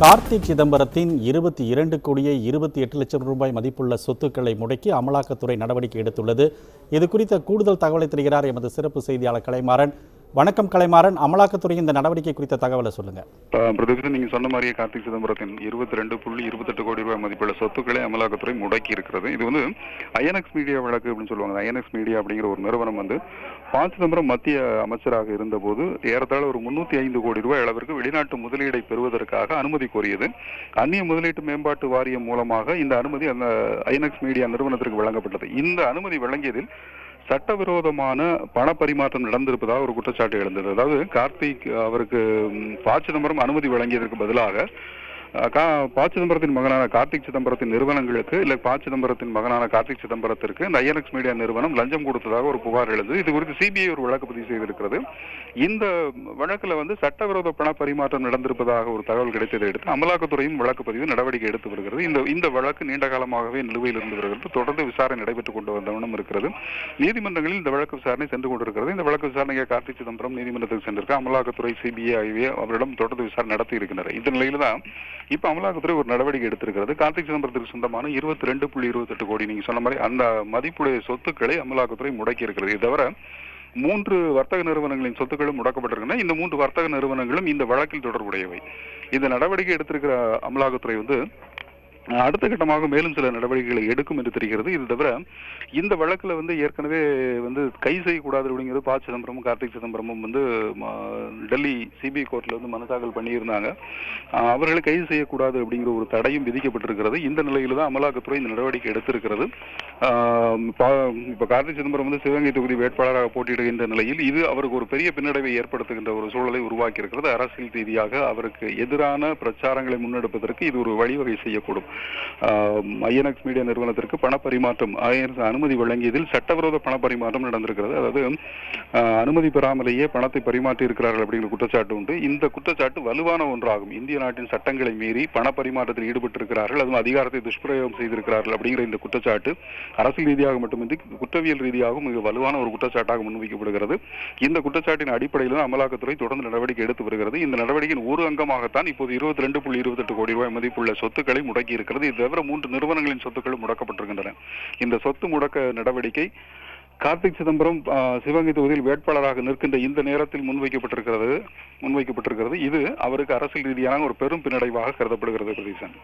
கார்த்தி சிதம்பரத்தின் 22 கோடியே 28 லட்சம் ரூபாய் மதிப்புள்ள சொத்துக்களை முடக்கி அமலாக்கத்துறை நடவடிக்கை எடுத்துள்ளது. இது குறித்த கூடுதல் தகவலை தருகிறார் எமது சிறப்பு செய்தியாளர் கலைமாறன். வணக்கம் கலைமாறன், அமலாக்கத்துறையின் இந்த நடவடிக்கை குறித்த தகவலை சொல்லுங்க. நீங்க சொன்ன மாதிரியே கார்த்தி சிதம்பரத்தின் 22.28 கோடி ரூபாய் மதிப்புள்ள சொத்துக்களை அமலாக்கத்துறை முடக்கி இருக்கிறது. இது வந்து ஐஎன்எக்ஸ் மீடியா வழக்கு அப்படின்னு சொல்லுவாங்க. ஐஎன்எக்ஸ் மீடியா அப்படிங்கிற ஒரு நிறுவனம் வந்து ப. சிதம்பரம் மத்திய அமைச்சராக இருந்தபோது ஏறத்தாழ ஒரு 305 கோடி ரூபாய் அளவிற்கு வெளிநாட்டு முதலீடை பெறுவதற்காக அனுமதி கோரியது. அந்நிய முதலீட்டு மேம்பாட்டு வாரியம் மூலமாக இந்த அனுமதி அந்த ஐஎன்எக்ஸ் மீடியா நிறுவனத்திற்கு வழங்கப்பட்டது. இந்த அனுமதி வழங்கியதில் சட்டவிரோதமான பண பரிமாற்றம் நடந்திருப்பதாக ஒரு குற்றச்சாட்டு எழுந்தது. அதாவது கார்த்திக் அவருக்கு ப. சிதம்பரம் அனுமதி வழங்கியதற்கு பதிலாக ப. சிதம்பரத்தின் மகனான கார்த்திக் சிதம்பரத்தின் நிறுவனங்களுக்கு இல்ல ப. சிதம்பரத்தின் மகனான கார்த்திக் சிதம்பரத்திற்கு இந்த ஐஎன்எக்ஸ் மீடியா நிறுவனம் லஞ்சம் கொடுத்ததாக ஒரு புகார் எழுது. இது குறித்து சிபிஐ ஒரு வழக்கு பதிவு செய்திருக்கிறது. இந்த வழக்குல வந்து சட்டவிரோத பண பரிமாற்றம் நடந்திருப்பதாக ஒரு தகவல் கிடைத்ததை அடுத்து அமலாக்கத்துறையும் வழக்கு பதிவு நடவடிக்கை எடுத்து வருகிறது. இந்த வழக்கு நீண்ட காலமாகவே நிலுவையில் இருந்து வருகிறது. தொடர்ந்து விசாரணை நடைபெற்றுக் கொண்டு வந்தவனும் இருக்கிறது. நீதிமன்றங்களில் இந்த வழக்கு விசாரணை சென்று கொண்டிருக்கிறது. இந்த வழக்கு விசாரணையை கார்த்திக் சிதம்பரம் நீதிமன்றத்துக்கு சென்றிருக்க அமலாக்கத்துறை சிபிஐ ஆகியவை அவரிடம் தொடர்ந்து விசாரணை நடத்தி இருக்கின்றனர். இந்த நிலையில தான் இப்ப அமலாக்கத்துறை ஒரு நடவடிக்கை எடுத்திருக்கிறது. கார்த்திக் சிதம்பரத்துக்கு சொந்தமான 22.28 கோடி நீங்க சொன்ன மாதிரி அந்த மதிப்புடைய சொத்துக்களை அமலாக்கத்துறை முடக்கி இருக்கிறது. இது தவிர 3 வர்த்தக நிறுவனங்களின் சொத்துக்களும் முடக்கப்பட்டிருக்கின்றன. இந்த 3 வர்த்தக நிறுவனங்களும் இந்த வழக்கில் தொடர்புடையவை. இந்த நடவடிக்கை எடுத்திருக்கிற அமலாக்கத்துறை வந்து அடுத்த கட்டமாக மேலும் சில நடவடிக்கைகளை எடுக்கும் என்று தெரிகிறது. இது தவிர இந்த வழக்குல வந்து ஏற்கனவே வந்து கைது செய்யக்கூடாது அப்படிங்கிறது ப. சிதம்பரமும் கார்த்திக் சிதம்பரமும் வந்து டெல்லி சிபிஐ கோர்ட்ல வந்து மனு தாக்கல் பண்ணியிருந்தாங்க. அவர்களை கைது செய்யக்கூடாது அப்படிங்கிற ஒரு தடையும் விதிக்கப்பட்டிருக்கிறது. இந்த நிலையில தான் அமலாக்கத்துறை இந்த நடவடிக்கை எடுத்திருக்கிறது. இப்ப கார்த்திக் சிதம்பரம் வந்து சிவகங்கை தொகுதி வேட்பாளராக போட்டியிடுகின்ற நிலையில் இது அவருக்கு ஒரு பெரிய பின்னடைவை ஏற்படுத்துகின்ற ஒரு சூழலை உருவாக்கி இருக்கிறது. அரசியல் ரீதியாக அவருக்கு எதிரான பிரச்சாரங்களை முன்னெடுப்பதற்கு இது ஒரு வழிவகை செய்யக்கூடும். ஐஎன்எக்ஸ் மீடியா நிறுவனத்திற்கு பண பரிமாற்றம் அனுமதி வழங்கியதில் சட்டவிரோத பண பரிமாற்றம் நடந்திருக்கிறது. அதாவது அனுமதி பெறாமலேயே பணத்தை பரிமாற்றி இருக்கிறார்கள் அப்படிங்கிற குற்றச்சாட்டு உண்டு. இந்த குற்றச்சாட்டு வலுவான ஒன்றாகும். இந்திய நாட்டின் சட்டங்களை மீறி பண பரிமாற்றத்தில் ஈடுபட்டிருக்கிறார்கள், அதுவும் அதிகாரத்தை துஷ்பிரயோகம் செய்திருக்கிறார்கள் அப்படிங்கிற இந்த குற்றச்சாட்டு அரசியல் ரீதியாக மட்டுமின்றி குற்றவியல் ரீதியாகவும் மிக வலுவான ஒரு குற்றச்சாட்டாக முன்வைக்கப்படுகிறது. இந்த குற்றச்சாட்டின் அடிப்படையில் அமலாக்கத்துறை தொடர்ந்து நடவடிக்கை எடுத்து வருகிறது. இந்த நடவடிக்கையின் ஒரு அங்கமாகத்தான் இப்போது 22.28 கோடி ரூபாய் மதிப்புள்ள சொத்துக்களை முடக்கி இருக்கிறது. இது தவிர 3 நிறுவனங்களின் சொத்துக்களும் முடக்கப்பட்டிருக்கின்றன. இந்த சொத்து முடக்க நடவடிக்கை கார்த்திக் சிதம்பரம் சிவகங்கை தொகுதியில் வேட்பாளராக நிற்கின்ற இந்த நேரத்தில் முன்வைக்கப்பட்டிருக்கிறது. இது அவருக்கு அரசியல் ரீதியான ஒரு பெரும் பின்னடைவாக கருதப்படுகிறது. பிரதீசன்.